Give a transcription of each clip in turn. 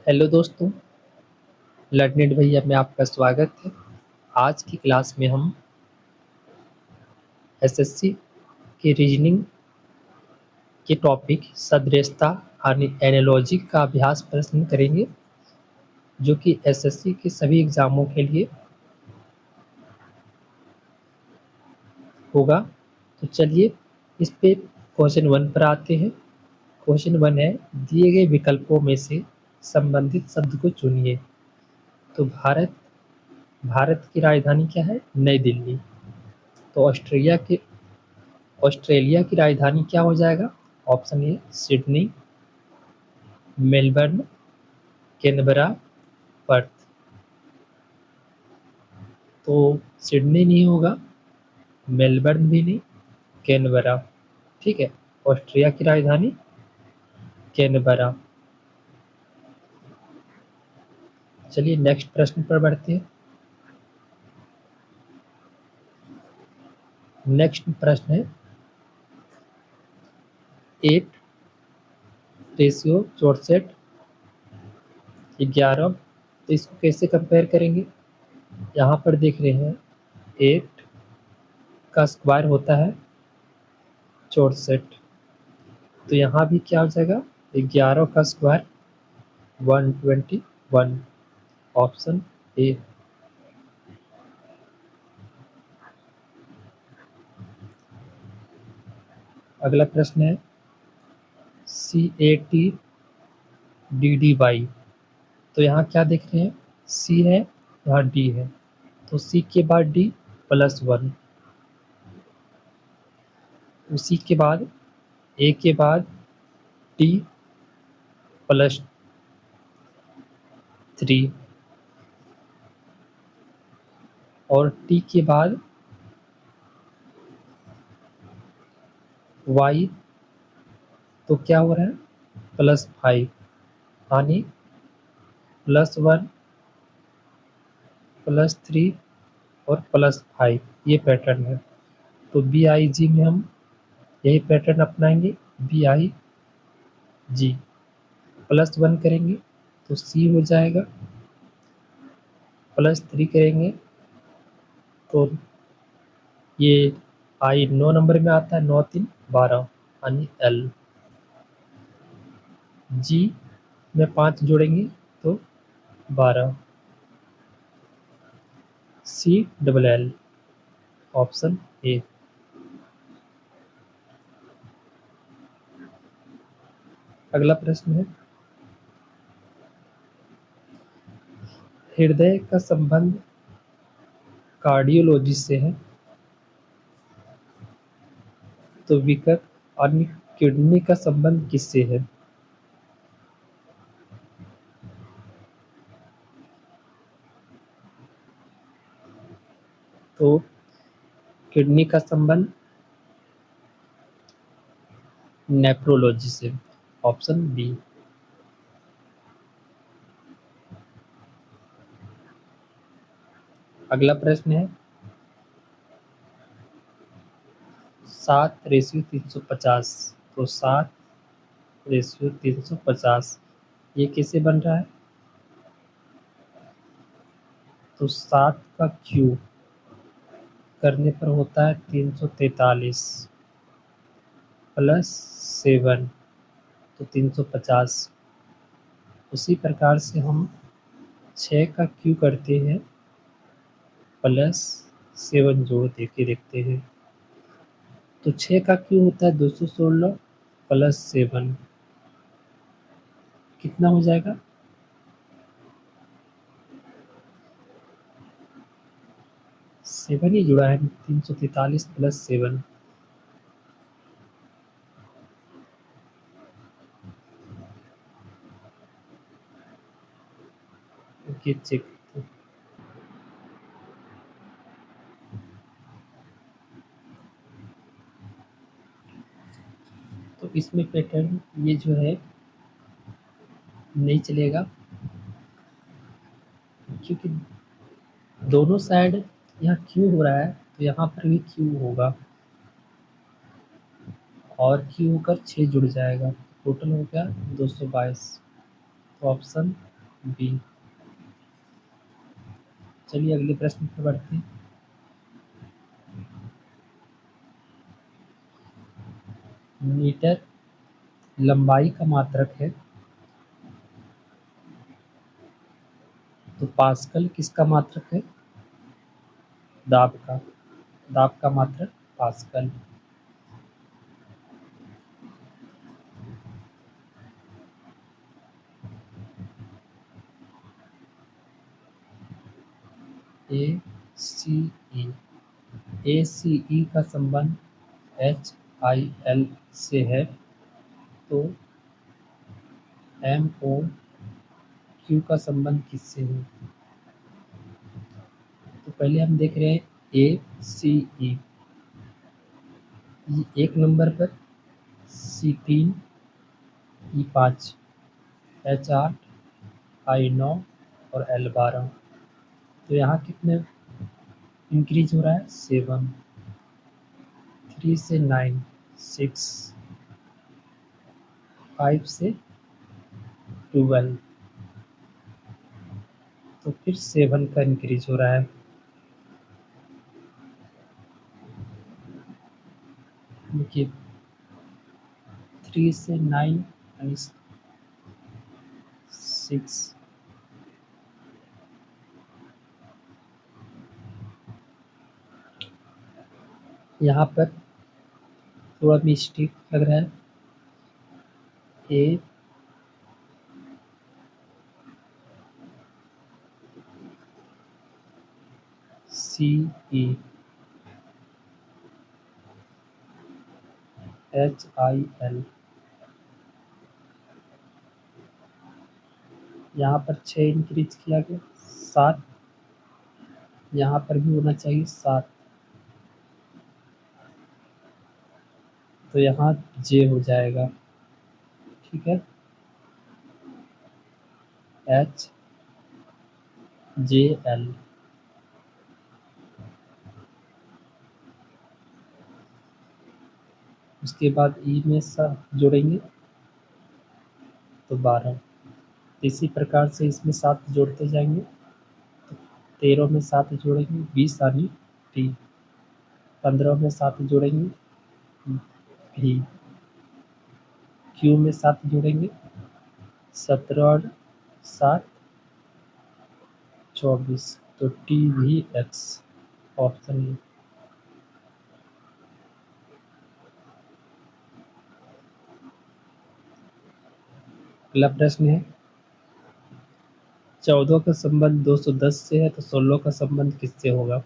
Hello दोस्तों, learned भैया में आपका स्वागत है। आज की क्लास में हम एसएससी के रीजनिंग के टॉपिक सदृशता यानी एनालॉजी का अभ्यास प्रश्न करेंगे, जो कि एसएससी के सभी एग्ज़ामों के लिए होगा। तो चलिए इस पे क्वेश्चन 1 पर आते हैं। क्वेश्चन 1 है, दिए गए विकल्पों में से संबंधित शब्द को चुनिए। तो भारत की राजधानी क्या है? नई दिल्ली। तो ऑस्ट्रेलिया की राजधानी क्या हो जाएगा? Option A Sydney, Melbourne, Canberra, Perth. तो सिडनी नहीं होगा, मेलबर्न भी नहीं, कैनबरा। ठीक है, ऑस्ट्रिया की राजधानी कैनबरा। चलिए नेक्स्ट प्रश्न पर बढ़ते हैं। नेक्स्ट प्रश्न है 8:64:11। तो इसको कैसे कंपेयर करेंगे? यहाँ पर देख रहे हैं 8 का स्क्वायर होता है 64। तो यहाँ भी क्या हो जाएगा? 11 का स्क्वायर 121। Option A. अगला प्रश्न है CATDDY। तो यहाँ क्या देख रहे हैं? C है, यहाँ D है, तो C के बाद D +1। उसी के बाद A के बाद D +3 और T के बाद Y। तो क्या हो रहा है? +5, यानी +1 +3 और +5, ये पैटर्न है। तो BIG में हम यही पैटर्न अपनाएंगे। BIG +1 करेंगे तो C हो जाएगा, +3 करेंगे तो ये I 9 नंबर में आता है, 9 3 12, यानी L। G में 5 जोड़ेंगे तो 12, CLL। Option A. अगला प्रश्न है, हृदय का संबंध कार्डियोलॉजी से है, तो विकट अन्य किडनी का संबंध किससे है? तो किडनी का संबंध नेफ्रोलॉजी से। Option B. अगला प्रश्न है 7:350। तो 7:350 ये कैसे बन रहा है? तो 7 का क्यूब करने पर होता है 343 +7, तो 350। उसी प्रकार से हम 6 का क्यूब करते हैं +7 जोड़ दे के देखते हैं। तो 6 का क्यूब होता है 216 +7, कितना हो जाएगा? 7 ही जुड़ा है, 343 +7। Okay, check. तो इसमें पैटर्न ये जो है नहीं चलेगा, क्योंकि दोनों साइड यहाँ क्यू हो रहा है, तो यहाँ पर भी क्यू होगा और क्यू होकर 6 जुड़ जाएगा, टोटल हो गया 222। तो ऑप्शन बी। चलिए अगले प्रश्न पर बढ़ते हैं। मीटर लंबाई का मात्रक है तो पास्कल किसका मात्रक है? दाब का। दाब का मात्रक पास्कल। ए सी ई। ए सी ई का संबंध एच आई एल से है तो एम ओ क्यू का संबंध किससे है? तो पहले हम देख रहे हैं ए सी ई। एक नंबर पर C3 E5 H8 I9 और L12। तो यहाँ कितने इंक्रीज हो रहा है? 7। 3 से 9, 6, 5 से 12, तो फिर 7 का इंक्रीज हो रहा है। देखिए 3 से 9 यानी 6, यहाँ पर थोड़ा मिस्टेक लग रहा है। ए सी ई एच आई एल, यहाँ पर 6 इंक्रीज किया गया, 7 यहाँ पर भी होना चाहिए 7, तो यहाँ जे हो जाएगा। ठीक है, एच जे एल। उसके बाद ई में सब जोड़ेंगे तो 12। इसी प्रकार से इसमें 7 जोड़ते जाएंगे तो 13 में 7 जोड़ेंगे 20 यानी टी। 15 में 7 जोड़ेंगे भी। क्यू में 7 जोड़ेंगे 17 और 7 24, तो टी भी एक्स ऑप्शन है। अगला प्रश्न है 14 का संबंध 210 से है तो 16 का संबंध किससे होगा?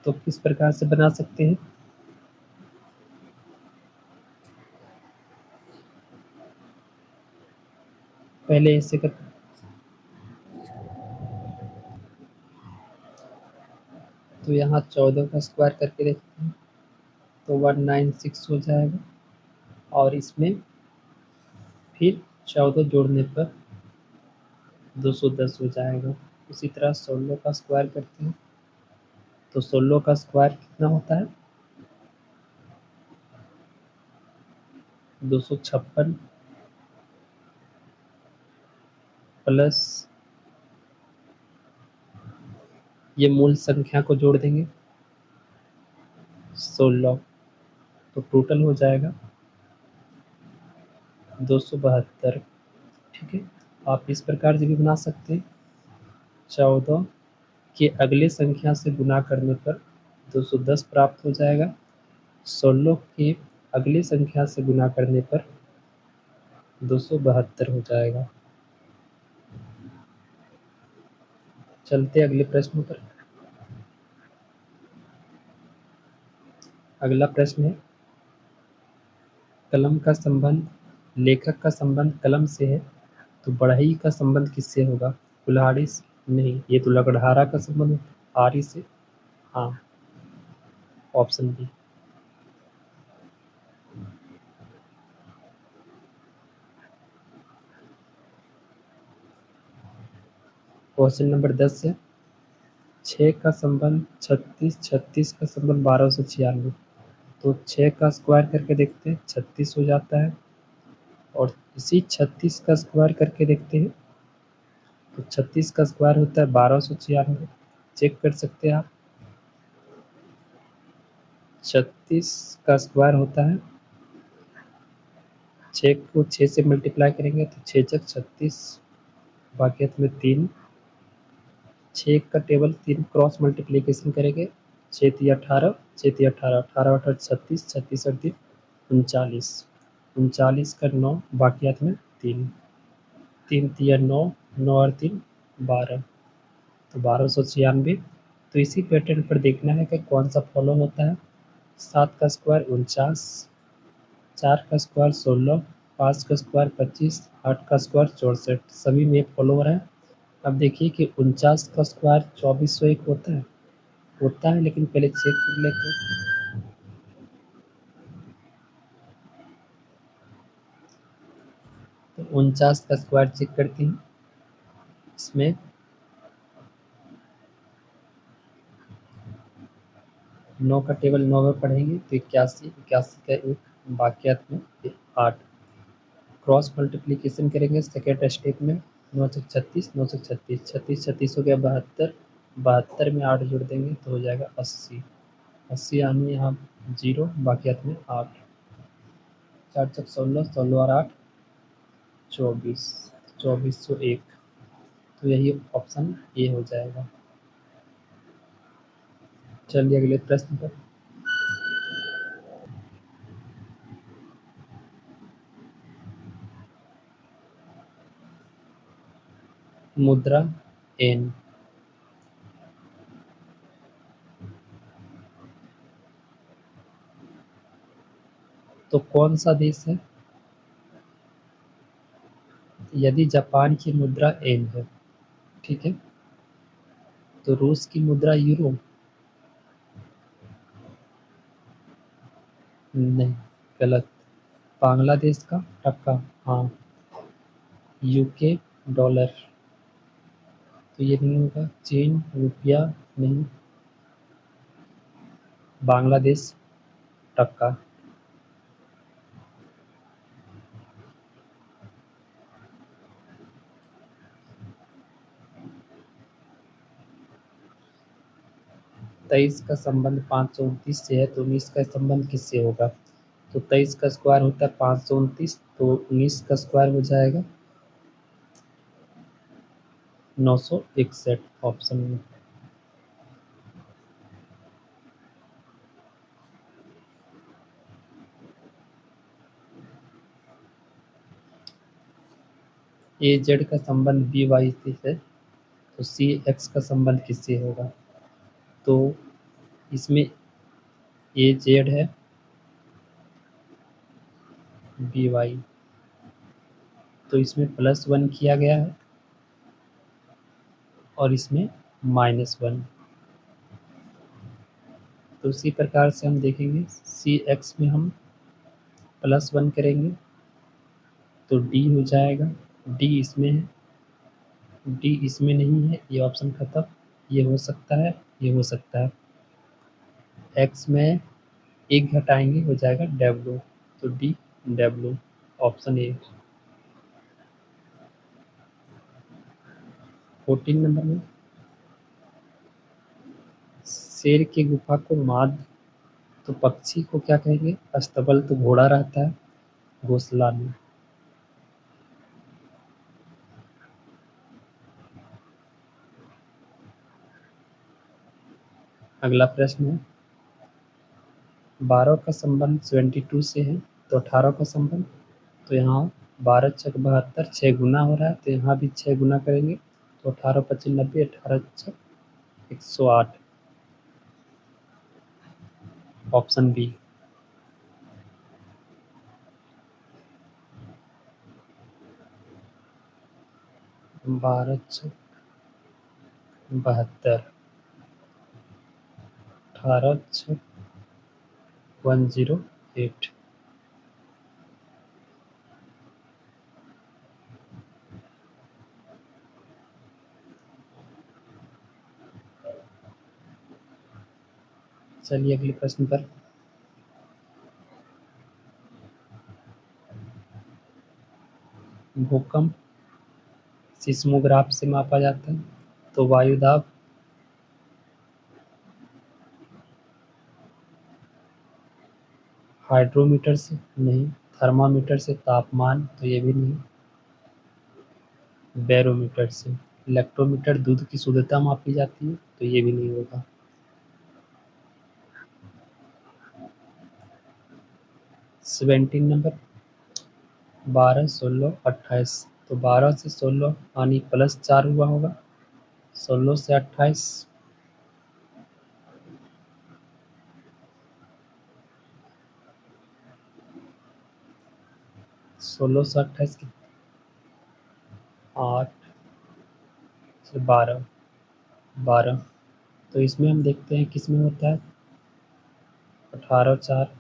तो किस प्रकार से बना सकते हैं? पहले ऐसे कर, तो यहाँ 14 का स्क्वायर करके देखते हैं तो 196 हो जाएगा और इसमें फिर 14 जोड़ने पर 210 हो जाएगा। उसी तरह 16 का स्क्वायर करते हैं तो 16 का स्क्वायर कितना होता है? 256 प्लस ये मूल संख्या को जोड़ देंगे 16, तो टोटल हो जाएगा 272। ठीक है, आप इस प्रकार से भी बना सकते हैं। 14 के अगले संख्या से गुना करने पर 210 प्राप्त हो जाएगा। 16 के अगले संख्या से गुना करने पर 272 हो जाएगा। चलते अगले प्रश्न पर। अगला प्रश्न है कलम का संबंध लेखक का संबंध कलम से है तो बढ़ई का संबंध किससे होगा? कुल्हाड़ी से? नहीं, ये तो लकड़हारा का संबंध आरी से। हाँ, ऑप्शन बी। क्वेश्चन नंबर 10 है 6 का संबंध 36, 36 का संबंध 1296। तो 6 का स्क्वायर करके देखते हैं 36 हो जाता है और इसी 36 का स्क्वायर करके देखते हैं। तो 36 का स्क्वायर होता है 1296, चेक कर सकते हैं आप। 36 का स्क्वायर होता है, 6 को 6 से मल्टीप्लाई करेंगे तो 6 छक 36, बाकियत में 3, 6 का टेबल 3 क्रॉस मल्टीप्लिकेशन करेंगे, 6 तिया 18, 6 तिया 18, 18 18 36, 36 और 3 39, 39 का 9, बाकियात में 3, 3 तिया 9, 9 और 3 12, तो 1296। तो इसी पैटर्न पर देखना है कि कौन सा फॉलो होता है। 7 का स्क्वायर 49, 4 का स्क्वायर 16, 5 का स्क्वायर 25, 8 का स्क्वायर 64, सभी में फॉलो हो रहा है। अब देखिए कि 49 का स्क्वायर 2401 होता है, लेकिन पहले चेक कर लेते हैं। तो 49 का स्क्वायर चेक करते हैं, इसमें 9 का टेबल 9 में पढ़ेंगे तो 81, 81 का 1, बाकियात में 8, क्रॉस मल्टीप्लिकेशन करेंगे सेकेंड स्टेप में, 9 से 36, 9 से 36, 36 36 हो गया 72, 72 में 8 जोड़ देंगे तो हो जाएगा 80, 80 आने यहाँ 0, बाकियात में 8, 4 चक 16, 16 और 8 24, 2401, तो यही ऑप्शन ए हो जाएगा। चलिए अगले प्रश्न पर। मुद्रा एन, तो कौन सा देश है? यदि जापान की मुद्रा एन है, ठीक है, तो रूस की मुद्रा यूरो? नहीं, गलत। बांग्लादेश का टका, हाँ। यूके डॉलर, तो ये नहीं होगा। चीन रुपया, नहीं। बांग्लादेश टका। तेईस का संबंध 529 से है, तो 19 का संबंध किससे होगा? तो 23 का स्क्वायर होता है 529, तो 19 का स्क्वायर हो जाएगा 961, ऑप्शन में। ए जेड का संबंध बी वाई से है, तो सी एक्स का संबंध किससे होगा? तो इसमें ए जेड है, बी वाई, तो इसमें +1 किया गया है और इसमें -1, तो उसी प्रकार से हम देखेंगे सी एक्स में हम +1 करेंगे तो डी हो जाएगा, डी इसमें है, डी इसमें नहीं है, ये ऑप्शन खत्म। ये हो सकता है, ये हो सकता है। एक्स में एक घटाएंगे हो जाएगा डब्ल्यू, तो D W, option A. 14 number में, शेर की गुफा को माद, तो पक्षी को क्या कहेंगे? अस्तबल, तो घोड़ा रहता है घोंसला में। अगला प्रश्न है, 12 का संबंध 72 से है, तो 18 का संबंध, तो यहाँ 12 छक 72, 6 गुना हो रहा है, तो यहाँ भी 6 गुना करेंगे तो 18 25 90, 18 छक 108, ऑप्शन बी। 12 छक 72, 18 छक 108। चलिए अगले प्रश्न पर। भूकंप सिस्मोग्राफ से मापा जाता है। तो वायुदाब हाइड्रोमीटर से नहीं। थर्मामीटर से तापमान, तो ये भी नहीं। बैरोमीटर से। इलेक्ट्रोमीटर दूध की शुद्धता मापी जाती है, तो ये भी नहीं होगा। 17 नंबर 12, 16, 28। तो 12 से 16 यानी +4 हुआ होगा। 16 से 28 16 से 28 कितना? 8 से 12 12। तो इसमें हम देखते हैं किस में होता है। 18 और 4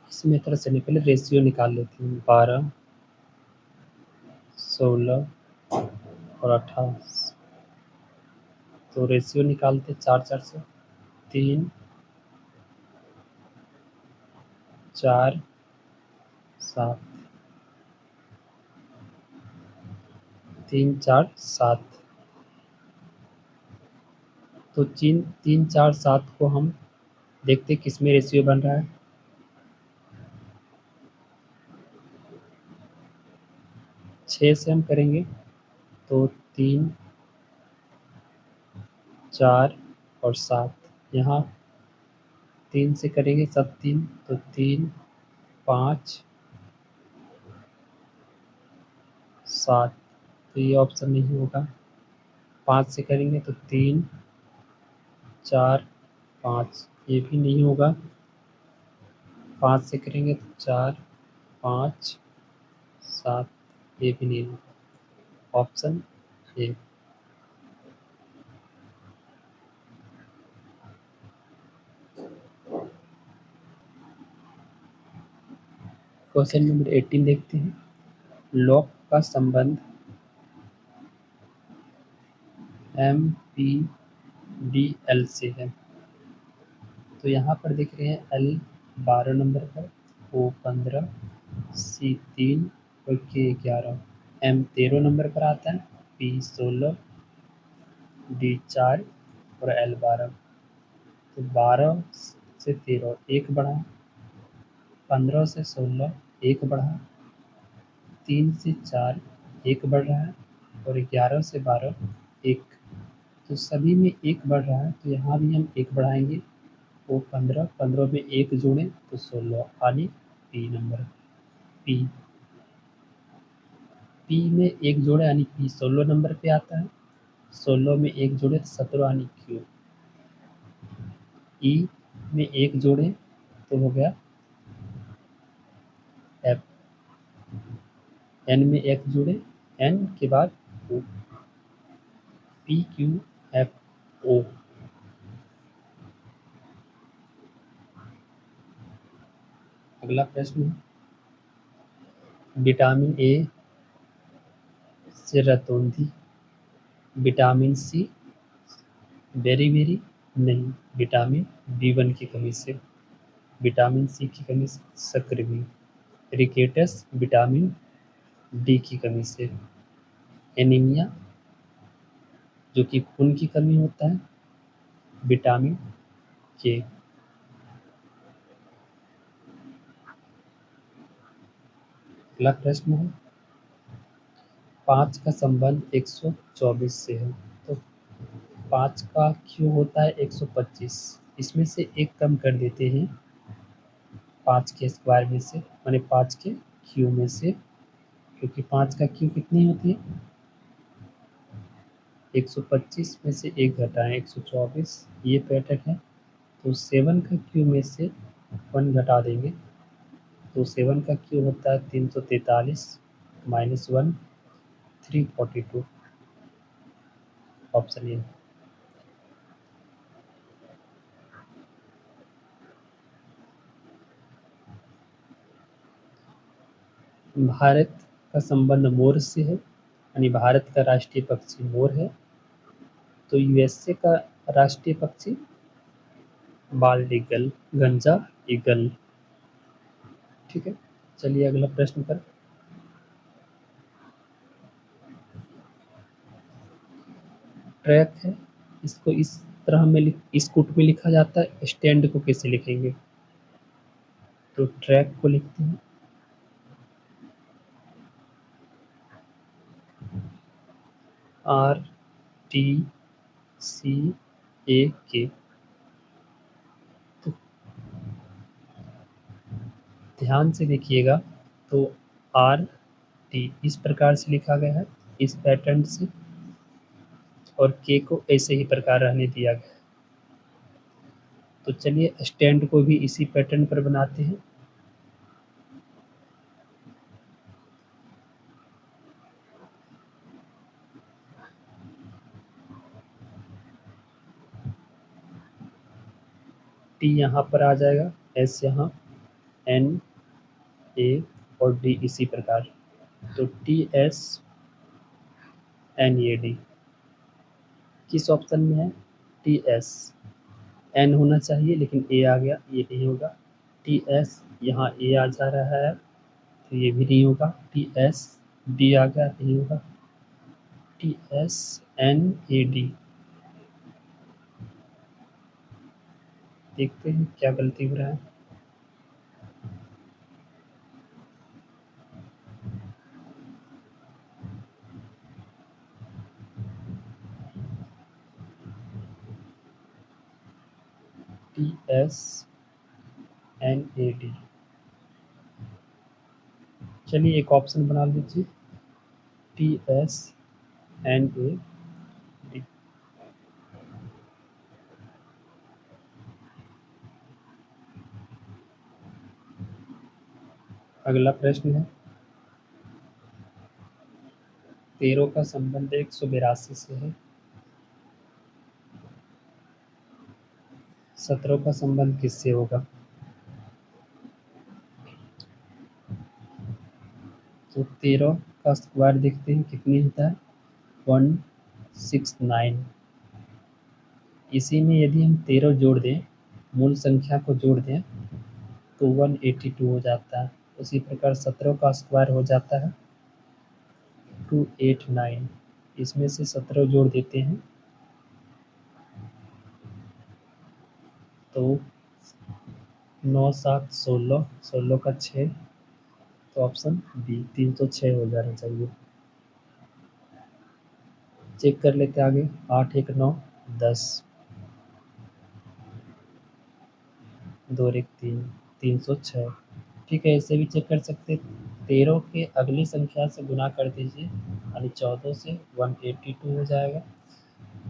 इसमें तरह से नहीं, पहले रेशियो निकाल लेते हैं। 12, 16 और 18। तो रेशियो निकालते 4 4 से। 3 4 7। 3 4 7। तो 3 4 7 को हम देखते किस में रेशियो बन रहा है। 6 से हम करेंगे तो 3 4 और 7। यहाँ 3 से करेंगे सब 3, तो 3 5 7। तो ये ऑप्शन नहीं होगा। 5 से करेंगे तो 3 4 5, ये भी नहीं होगा। 5 से करेंगे तो 4 5 7, ये भी नहीं होगा। Option A. क्वेश्चन नंबर 18 देखते हैं। लॉग का संबंध MPDL से है। तो यहाँ पर देख रहे हैं L 12 नंबर पर, O 15, C 3 और K 11। M 13 नंबर पर आता है, P 16, D 4 और L 12। तो 12 से 13 एक बढ़ा, 15 से 16 एक बढ़ा, 3 से 4 एक बढ़ रहा है और 11 से 12 एक। तो सभी में एक बढ़ रहा है, तो यहाँ भी हम एक बढ़ाएंगे। वो 15, 15 में एक जोड़ें तो 16 यानी पी नंबर। पी पी में एक जोड़े यानी पी 16 नंबर पे आता है। 16 में एक जोड़े तो 17 यानी क्यू। ई में एक जोड़े तो हो गया एफ। एन में एक जोड़े, एन के बाद O. P Q F O. अगला प्रश्न है, विटामिन ए से रतौंधी, विटामिन सी वेरी वेरी नहीं, विटामिन B1 की कमी से, विटामिन सी की कमी से सक्रिय, रिकेटस विटामिन डी की कमी से, एनीमिया जो कि खून की कमी होता है, विटामिन के। अगला प्रश्न है, 5 का संबंध 124 से है। तो 5 का क्यू होता है 125। इसमें से एक कम कर देते हैं 5 के स्क्वायर में से, माने 5 के क्यू में से, क्योंकि 5 का क्यू कितनी होती है 125 में से एक घटाएं 124, ये पैटर्न है। तो 7 का क्यू में से 1 घटा देंगे, तो 7 का क्यू होता है 343 -1 342। Option A. भारत का संबंध मोर से है, यानी भारत का राष्ट्रीय पक्षी मोर है। तो यूएसए का राष्ट्रीय पक्षी बाल्ड ईगल, गंजा ईगल। ठीक है, चलिए अगला प्रश्न पर। ट्रैक है, इसको इस तरह में इस कूट में लिखा जाता है। स्टैंड को कैसे लिखेंगे? तो ट्रैक को लिखते हैं RTCAK। तो ध्यान से देखिएगा, तो RT इस प्रकार से लिखा गया है, इस पैटर्न से, और K को ऐसे ही प्रकार रहने दिया गया है। तो चलिए स्टैंड को भी इसी पैटर्न पर बनाते हैं। T यहाँ पर आ जाएगा, S यहाँ, N A और D इसी प्रकार। तो TSNAD किस ऑप्शन में है? TS। N होना चाहिए लेकिन A आ गया, ये नहीं होगा। TS यहाँ A आ जा रहा है, तो ये भी नहीं होगा। TSD आ गया, नहीं होगा। TSNAD, देखते हैं क्या गलती हो रहा है। TSNAD, चलिए एक ऑप्शन बना लीजिए, TSNAD। अगला प्रश्न है, 13 का संबंध 182 से है, 17 का संबंध किससे होगा? तो 13 का स्क्वायर देखते हैं कितनी होता है, 169। इसी में यदि हम 13 जोड़ दें, मूल संख्या को जोड़ दें, तो 182 हो जाता है। उसी प्रकार 17 का स्क्वायर हो जाता है 289। इसमें से 17 जोड़ देते हैं, तो 9 7 16, 16 का 6, तो ऑप्शन बी 306 हो जाना चाहिए। चेक कर लेते आगे, 8 1 9 10, 2 1 3, 306। ठीक है, ऐसे भी चेक कर सकते हैं। 13 के अगली संख्या से गुना कर दीजिए, यानी 14 से 182 हो जाएगा।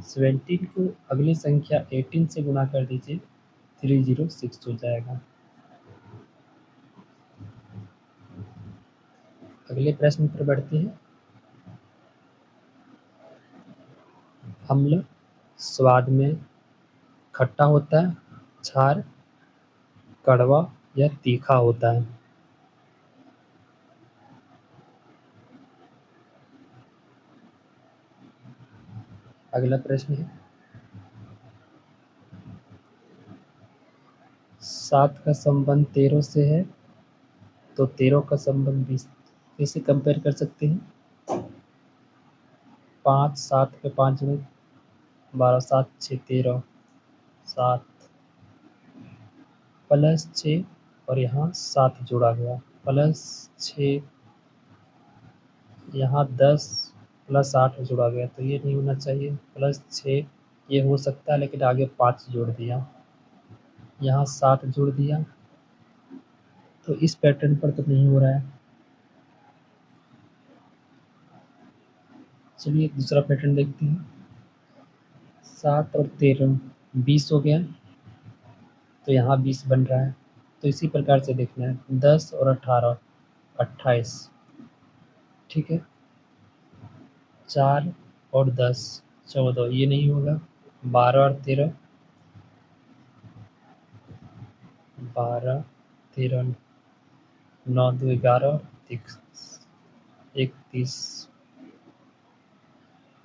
17 को अगली संख्या 18 से गुना कर दीजिए, 306 हो जाएगा। अगले प्रश्न पर बढ़ते हैं। अम्ल स्वाद में खट्टा होता है, क्षार कड़वा या तीखा होता है? अगला प्रश्न है, 7 का संबंध 13 से है, तो 13 का संबंध 20 कैसे कंपेयर कर सकते हैं? 5 7 के 5 में 12 7 6 13, 7 प्लस 6 और यहाँ 7 जोड़ा गया, प्लस 6, यहाँ 10 प्लस 8 जोड़ा गया, तो ये नहीं होना चाहिए। प्लस 6 ये हो सकता है, लेकिन आगे 5 जोड़ दिया, यहाँ 7 जोड़ दिया, तो इस पैटर्न पर तो नहीं हो रहा है। चलिए दूसरा पैटर्न देखते हैं। 7 और 13 20 हो गया, तो यहाँ 20 बन रहा है, तो इसी प्रकार से देखना है। 10 और 18 28, ठीक है। 4 और 10 14, ये नहीं होगा। 12 और 13 12 13, 9 2 11, 31।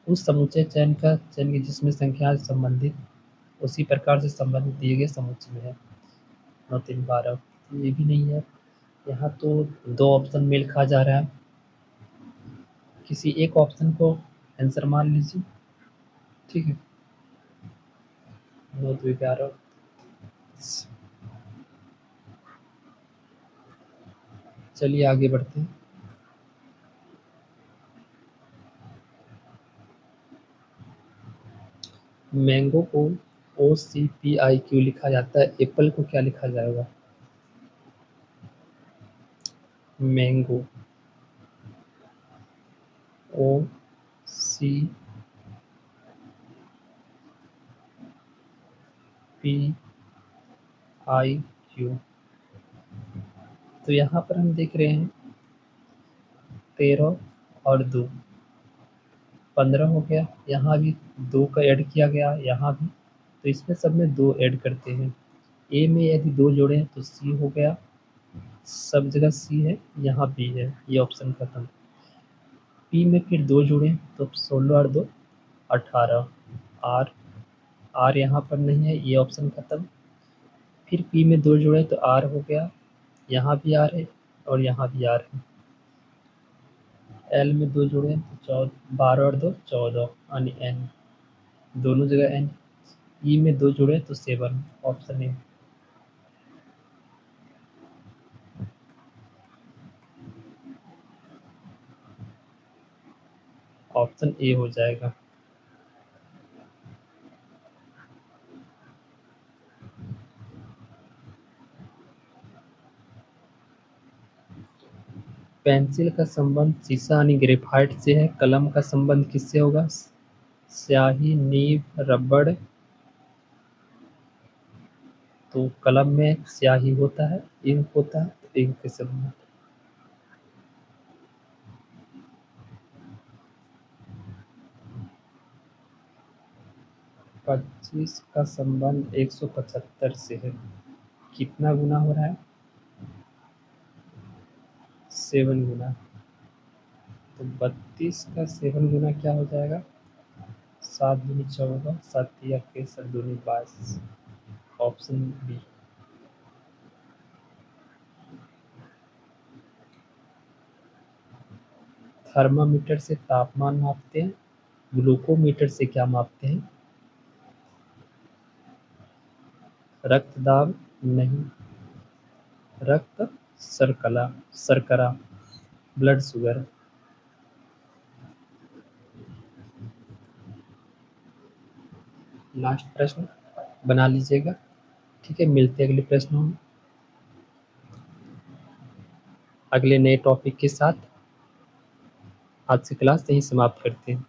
उस समूचे चयन का चयन की जिसमें संख्या संबंधित उसी प्रकार से संबंध दिए गए समुच्चय में है। 9 3 12 ये भी नहीं है। यहाँ तो 2 ऑप्शन मेल खा जा रहा है। किसी एक ऑप्शन को आंसर मान लीजिए, ठीक है। 9 2 11। चलिए आगे बढ़ते हैं। मैंगो को OCPI क्यों लिखा जाता है? एप्पल को क्या लिखा जाएगा? Mango OCPIQ। तो यहाँ पर हम देख रहे हैं 13 और 2 15 हो गया। यहाँ भी 2 का ऐड किया गया, यहाँ भी। तो इसमें सब में 2 ऐड करते हैं। ए में यदि 2 जोड़ें तो सी हो गया, सब जगह सी है, यहाँ बी है, ये ऑप्शन खत्म। पी में फिर 2 जोड़ें तो 16 और 2 18। आर यहाँ पर नहीं है, ये ऑप्शन खत्म। फिर पी में 2 जोड़ें तो आर हो गया, यहाँ भी आर है और यहाँ भी आर है। एल में 2 जोड़ें तो 12 और 2 14 यानी एन, दोनों जगह एन। ई में 2 जोड़ें तो 7, ऑप्शन ए। ऑप्शन ए हो जाएगा। पेंसिल का संबंध शीशा यानी ग्रेफाइट से है। कलम का संबंध किससे होगा? स्याही, नीब, रबड़। तो कलम में स्याही होता है, इंक होता है, तो इंक के संबंध। पच्चीस का संबंध 175 से है। कितना गुना हो रहा है? 7 गुना। तो 32 का 7 गुना क्या हो जाएगा? 7 दूनी 14, 7 तिया 7 दूनी 22, ऑप्शन बी। थर्मामीटर से तापमान मापते हैं, ग्लूकोमीटर से क्या मापते हैं? रक्त दाब नहीं, रक्त शर्करा, ब्लड शुगर। लास्ट प्रश्न बना लीजिएगा, ठीक है। मिलते हैं अगले प्रश्नों में अगले नए टॉपिक के साथ। आज से क्लास यहीं समाप्त करते हैं।